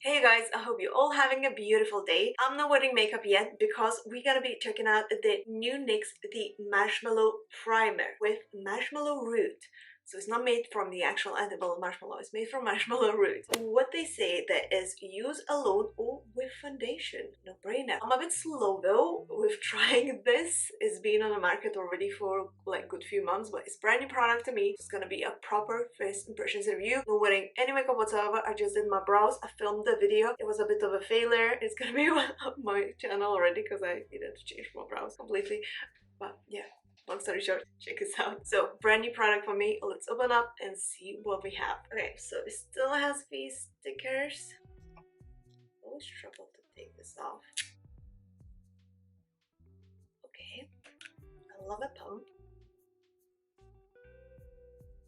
Hey guys, I hope you're all having a beautiful day. I'm not wearing makeup yet because we're gonna be checking out the new NYX the Marshmallow Primer with marshmallow root. So it's not made from the actual edible marshmallow, it's made from marshmallow root. What they say that is use alone or with foundation. No brainer. I'm a bit slow though with trying this. It's been on the market already for like a good few months, but it's a brand new product to me. It's gonna be a proper first impressions review. Not wearing any makeup whatsoever. I just did my brows. I filmed the video. It was a bit of a failure. It's gonna be on my channel already because I needed to change my brows completely. But yeah, long story short, check this out. So brand new product for me. Let's open up and see what we have. Okay, so it still has these stickers. Always struggle to take this off. Okay, I love a pump.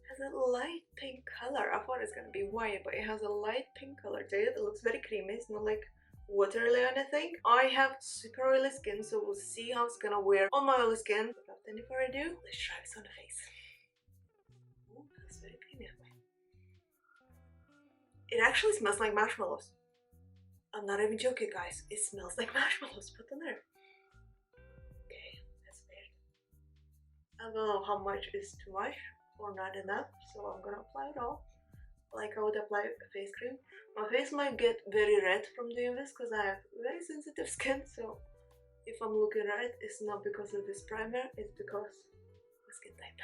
Has a light pink color. I thought it's gonna be white, but it has a light pink color to it. It looks very creamy. It's not like watery or anything. I have super oily skin, so we'll see how it's gonna wear on my oily skin. Without any further ado, let's try this on the face. Ooh, that's very creamy. It actually smells like marshmallows. I'm not even joking, guys. It smells like marshmallows. Put on there. Okay, that's weird. I don't know how much is too much or not enough, so I'm gonna apply it all like I would apply a face cream. My face might get very red from doing this because I have very sensitive skin, so if I'm looking red, it's not because of this primer, it's because my skin type.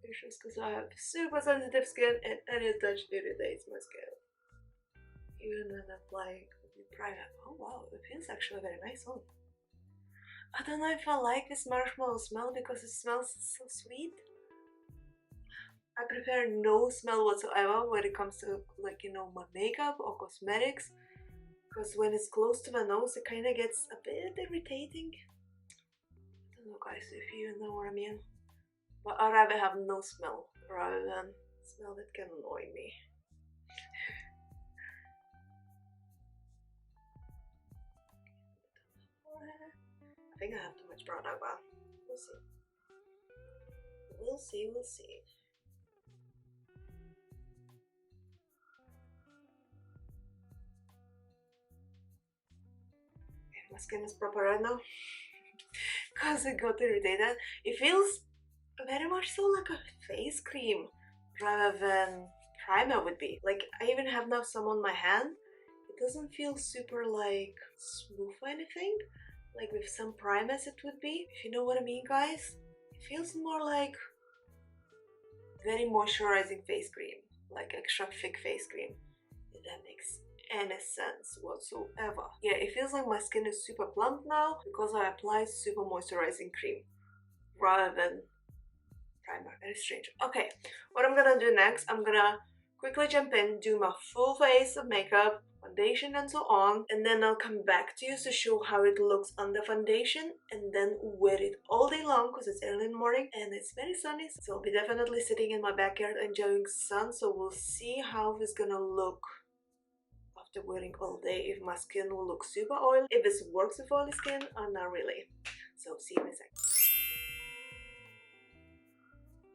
It's just because I have super sensitive skin and any touch irritates my skin. Even when applying the primer. Oh wow, it feels actually very nice on. I don't know if I like this marshmallow smell because it smells so sweet. I prefer no smell whatsoever when it comes to, like, you know, my makeup or cosmetics, because when it's close to my nose it kind of gets a bit irritating. I don't know, guys, if you know what I mean, but I'd rather have no smell rather than smell that can annoy me. I think I have too much brown eye, but we'll see. We'll see. My skin is proper right now because it got irritated. It feels very much so like a face cream rather than primer would be. Like, I even have now some on my hand. It doesn't feel super like smooth or anything like with some primers it would be, if you know what I mean, guys. It feels more like very moisturizing face cream, like extra thick face cream, if that makes any sense whatsoever. Yeah, it feels like my skin is super plump now because I applied super moisturizing cream rather than primer. Very strange. Okay, what I'm gonna do next, I'm gonna quickly jump in, do my full face of makeup, foundation and so on, and then I'll come back to you to show how it looks under foundation and then wear it all day long because it's early in the morning and it's very sunny, so I'll be definitely sitting in my backyard enjoying sun. So we'll see how it's gonna look after wearing all day, if my skin will look super oily, if this works with oily skin or not really. So see you in a second.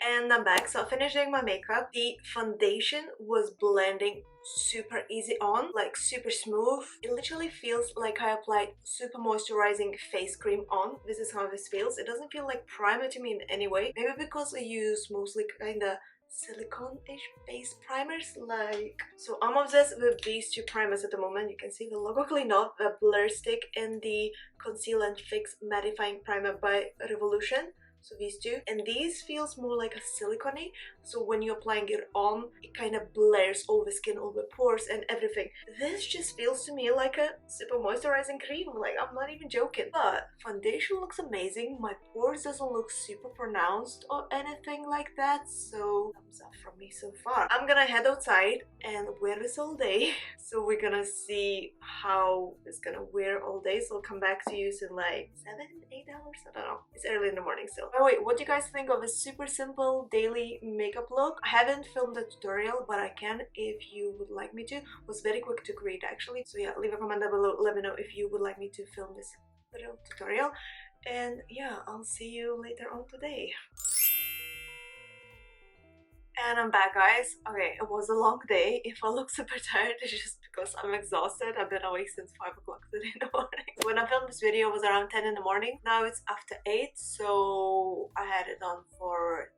And I'm back. So I finished doing my makeup. The foundation was blending super easy on, like super smooth. It literally feels like I applied super moisturizing face cream on. This is how this feels. It doesn't feel like primer to me in any way. Maybe because I use mostly kinda silicone-ish face primers, like, so I'm obsessed with these two primers at the moment. You can see the logo clean off, the Blur Stick and the Conceal and Fix Mattifying Primer by Revolution. So these two, and these feels more like a silicone, so when you're applying it on, it kind of blurs all the skin, all the pores and everything. This just feels to me like a super moisturizing cream, like, I'm not even joking. But foundation looks amazing. My pores doesn't look super pronounced or anything like that, so thumbs up from me so far. I'm gonna head outside and wear this all day. So we're gonna see how it's gonna wear all day, so I'll come back to you in like 7-8 hours, I don't know. It's early in the morning still. Oh wait, what do you guys think of a super simple daily makeup look? I haven't filmed a tutorial, but I can if you would like me to. It was very quick to create actually, so yeah, leave a comment down below, let me know if you would like me to film this little tutorial. And yeah, I'll see you later on today. And I'm back, guys. Okay, it was a long day. If I look super tired, it's just because I'm exhausted. I've been awake since 5 o'clock today in the morning. When I filmed this video, it was around 10 in the morning. Now it's after 8, so I had it on for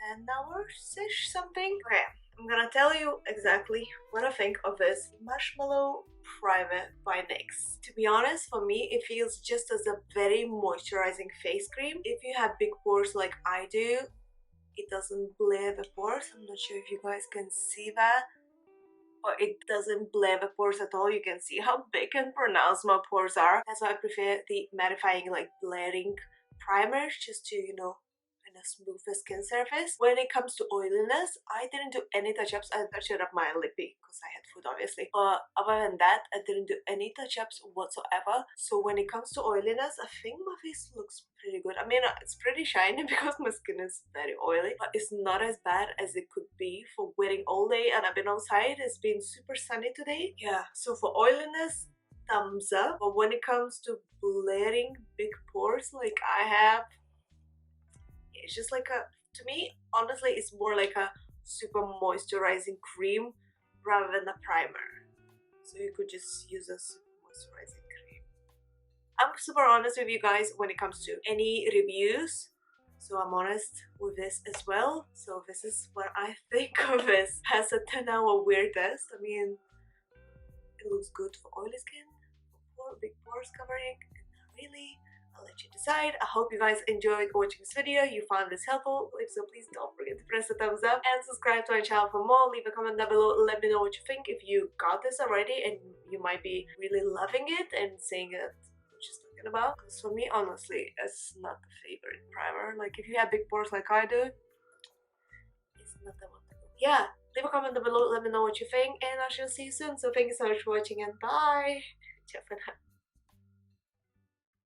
10 hours-ish, something. Okay, I'm gonna tell you exactly what I think of this Marshmallow Primer by NYX. To be honest, for me, it feels just as a very moisturizing face cream. If you have big pores like I do, it doesn't blur the pores. I'm not sure if you guys can see that, but it doesn't blur the pores at all. You can see how big and pronounced my pores are. That's why I prefer the mattifying, like blurring primers, just to, you know, kind of smooth the skin surface. When it comes to oiliness, I didn't do any touch-ups. I touched up my lippy because I had food, obviously, but other than that, I didn't do any touch-ups whatsoever. So when it comes to oiliness, I think my face looks pretty good. I mean, it's pretty shiny because my skin is very oily, but it's not as bad as it could be for wearing all day. And I've been outside, it's been super sunny today. Yeah, so for oiliness, thumbs up. But when it comes to blurring big pores like I have, it's just like a, to me, honestly, it's more like a super moisturizing cream rather than a primer. So you could just use a super moisturizing cream. I'm super honest with you guys when it comes to any reviews, so I'm honest with this as well. So this is what I think of this as a 10-hour wear test. I mean, it looks good for oily skin, for big pores covering, and not really. I'll let you decide. I hope you guys enjoyed watching this video, you found this helpful. If so, please don't forget to press the thumbs up and subscribe to our channel for more. Leave a comment down below, let me know what you think. If you got this already and you might be really loving it and saying it just talking about, because for me, honestly, it's not the favorite primer. Like, if you have big pores like I do, it's not the one to go. Yeah, leave a comment down below, let me know what you think, and I shall see you soon. So thank you so much for watching, and bye. Ciao for now.